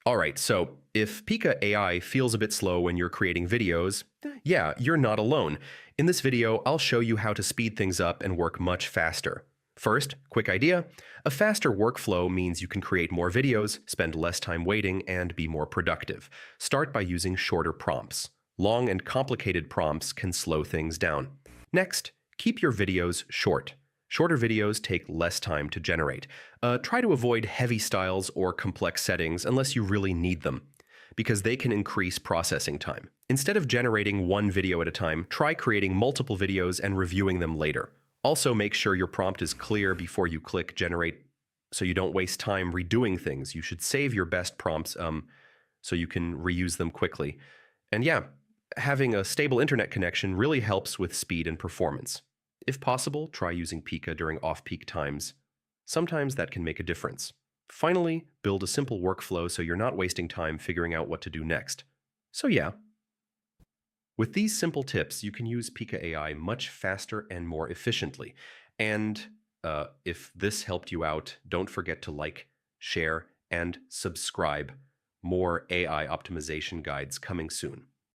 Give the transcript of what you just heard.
All right, so if Pika AI feels a bit slow when you're creating videos, yeah, you're not alone. In this video, I'll show you how to speed things up and work much faster. First, quick idea. A faster workflow means you can create more videos, spend less time waiting, and be more productive. Start by using shorter prompts. Long and complicated prompts can slow things down. Next, keep your videos short. Shorter videos take less time to generate. Try to avoid heavy styles or complex settings unless you really need them, because they can increase processing time. Instead of generating one video at a time, try creating multiple videos and reviewing them later. Also, make sure your prompt is clear before you click generate so you don't waste time redoing things. You should save your best prompts so you can reuse them quickly. And yeah, having a stable internet connection really helps with speed and performance. If possible, try using Pika during off-peak times. Sometimes that can make a difference. Finally, build a simple workflow so you're not wasting time figuring out what to do next. So yeah, with these simple tips, you can use Pika AI much faster and more efficiently. And if this helped you out, don't forget to like, share, and subscribe. More AI optimization guides coming soon.